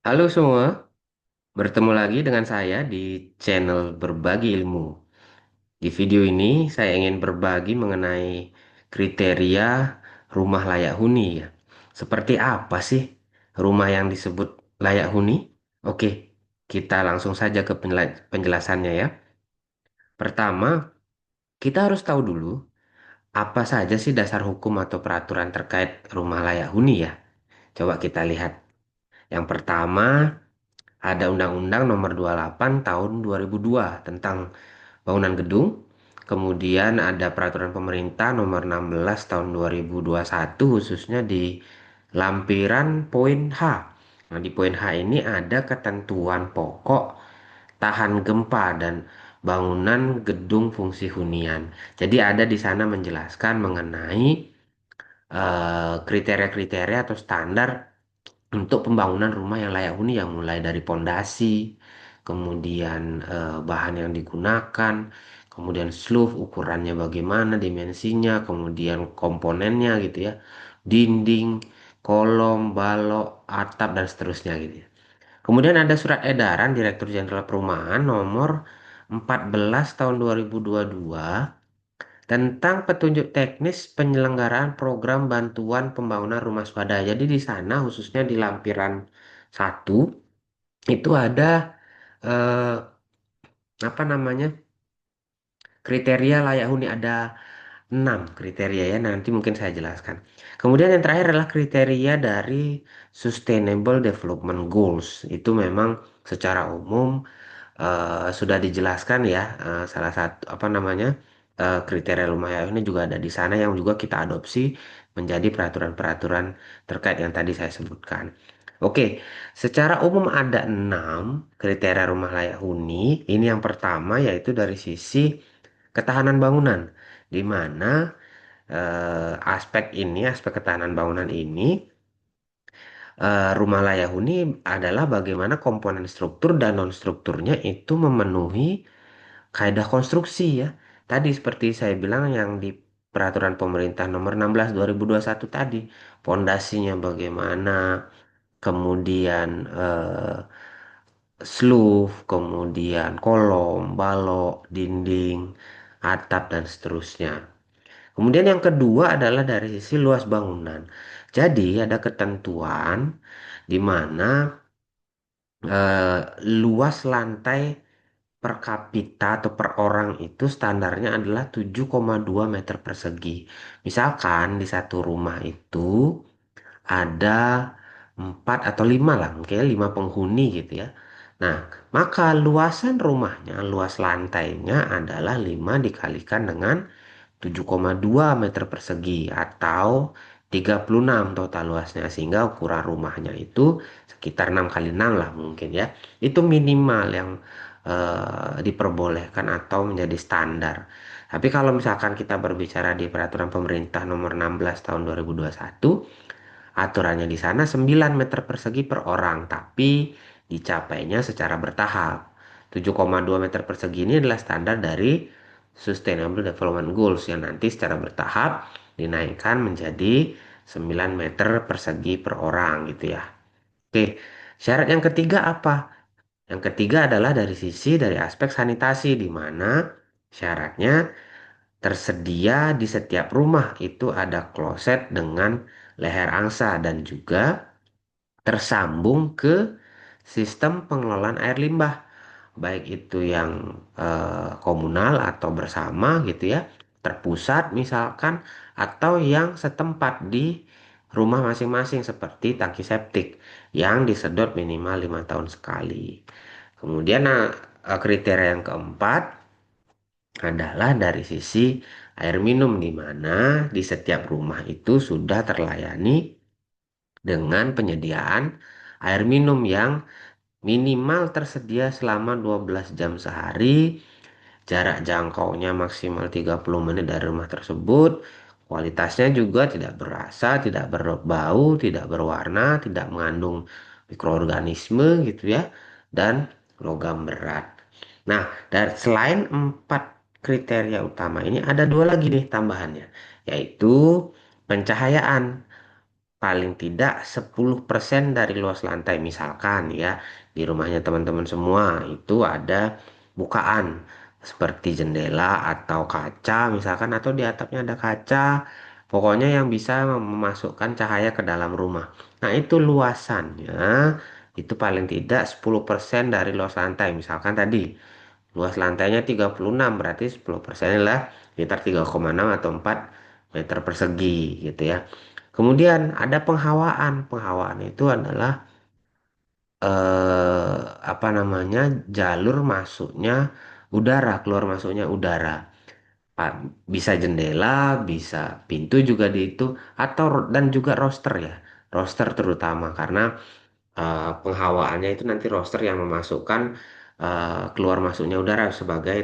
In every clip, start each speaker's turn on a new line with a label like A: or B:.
A: Halo semua, bertemu lagi dengan saya di channel Berbagi Ilmu. Di video ini saya ingin berbagi mengenai kriteria rumah layak huni ya. Seperti apa sih rumah yang disebut layak huni? Oke, kita langsung saja ke penjelasannya ya. Pertama, kita harus tahu dulu apa saja sih dasar hukum atau peraturan terkait rumah layak huni ya. Coba kita lihat. Yang pertama, ada Undang-Undang Nomor 28 Tahun 2002 tentang bangunan gedung. Kemudian ada Peraturan Pemerintah Nomor 16 Tahun 2021 khususnya di lampiran poin H. Nah, di poin H ini ada ketentuan pokok tahan gempa dan bangunan gedung fungsi hunian. Jadi ada di sana menjelaskan mengenai kriteria-kriteria atau standar untuk pembangunan rumah yang layak huni yang mulai dari pondasi, kemudian bahan yang digunakan, kemudian sloof ukurannya bagaimana, dimensinya, kemudian komponennya gitu ya, dinding, kolom, balok, atap dan seterusnya gitu ya. Kemudian ada surat edaran Direktur Jenderal Perumahan nomor 14 tahun 2022 tentang petunjuk teknis penyelenggaraan program bantuan pembangunan rumah swadaya. Jadi di sana khususnya di lampiran satu itu ada eh, apa namanya kriteria layak huni ada 6 kriteria ya nanti mungkin saya jelaskan. Kemudian yang terakhir adalah kriteria dari Sustainable Development Goals. Itu memang secara umum sudah dijelaskan ya salah satu apa namanya kriteria lumayan ini juga ada di sana yang juga kita adopsi menjadi peraturan-peraturan terkait yang tadi saya sebutkan. Oke, secara umum ada 6 kriteria rumah layak huni. Ini yang pertama yaitu dari sisi ketahanan bangunan, di mana aspek ketahanan bangunan ini rumah layak huni adalah bagaimana komponen struktur dan non strukturnya itu memenuhi kaidah konstruksi ya. Tadi seperti saya bilang yang di peraturan pemerintah nomor 16 2021 tadi, pondasinya bagaimana, kemudian sloof, kemudian kolom, balok, dinding, atap dan seterusnya. Kemudian yang kedua adalah dari sisi luas bangunan. Jadi ada ketentuan di mana eh, luas lantai per kapita atau per orang itu standarnya adalah 7,2 meter persegi. Misalkan di satu rumah itu ada 4 atau 5 lah, mungkin 5 penghuni gitu ya. Nah, maka luasan rumahnya, luas lantainya adalah 5 dikalikan dengan 7,2 meter persegi atau 36 total luasnya sehingga ukuran rumahnya itu sekitar 6 kali 6 lah mungkin ya. Itu minimal yang diperbolehkan atau menjadi standar. Tapi kalau misalkan kita berbicara di peraturan pemerintah nomor 16 tahun 2021, aturannya di sana 9 meter persegi per orang, tapi dicapainya secara bertahap. 7,2 meter persegi ini adalah standar dari Sustainable Development Goals yang nanti secara bertahap dinaikkan menjadi 9 meter persegi per orang gitu ya. Oke, syarat yang ketiga apa? Yang ketiga adalah dari aspek sanitasi di mana syaratnya tersedia di setiap rumah itu ada kloset dengan leher angsa dan juga tersambung ke sistem pengelolaan air limbah, baik itu yang komunal atau bersama gitu ya, terpusat misalkan, atau yang setempat di rumah masing-masing seperti tangki septik yang disedot minimal 5 tahun sekali. Kemudian kriteria yang keempat adalah dari sisi air minum di mana di setiap rumah itu sudah terlayani dengan penyediaan air minum yang minimal tersedia selama 12 jam sehari, jarak jangkaunya maksimal 30 menit dari rumah tersebut, kualitasnya juga tidak berasa, tidak berbau, tidak berwarna, tidak mengandung mikroorganisme gitu ya, dan logam berat. Nah, dari selain 4 kriteria utama ini ada dua lagi nih tambahannya, yaitu pencahayaan. paling tidak 10% dari luas lantai. Misalkan ya, di rumahnya teman-teman semua itu ada bukaan seperti jendela atau kaca misalkan, atau di atapnya ada kaca. Pokoknya yang bisa memasukkan cahaya ke dalam rumah. Nah, itu luasannya itu paling tidak 10% dari luas lantai. Misalkan tadi luas lantainya 36, berarti 10% lah sekitar 3,6 atau 4 meter persegi gitu ya. Kemudian ada penghawaan. Penghawaan itu adalah apa namanya, jalur masuknya udara, keluar masuknya udara. Pa- Bisa jendela, bisa pintu juga di itu, atau dan juga roster ya. Roster terutama karena penghawaannya itu nanti roster yang memasukkan keluar masuknya udara sebagai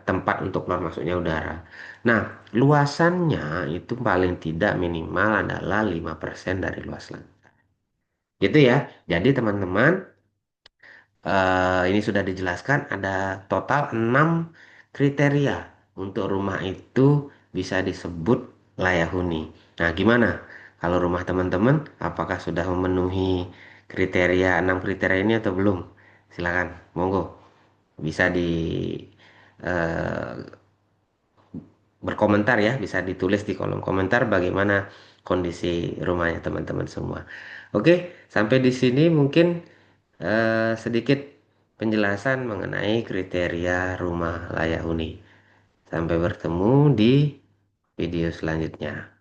A: tempat untuk keluar masuknya udara. Nah, luasannya itu paling tidak minimal adalah 5% dari luas lantai. Gitu ya. Jadi teman-teman, ini sudah dijelaskan ada total 6 kriteria untuk rumah itu bisa disebut layak huni. Nah, gimana? Kalau rumah teman-teman, apakah sudah memenuhi kriteria 6 kriteria ini atau belum? Silakan, monggo. Bisa di eh, berkomentar ya, bisa ditulis di kolom komentar bagaimana kondisi rumahnya teman-teman semua. Oke, sampai di sini mungkin sedikit penjelasan mengenai kriteria rumah layak huni. Sampai bertemu di video selanjutnya.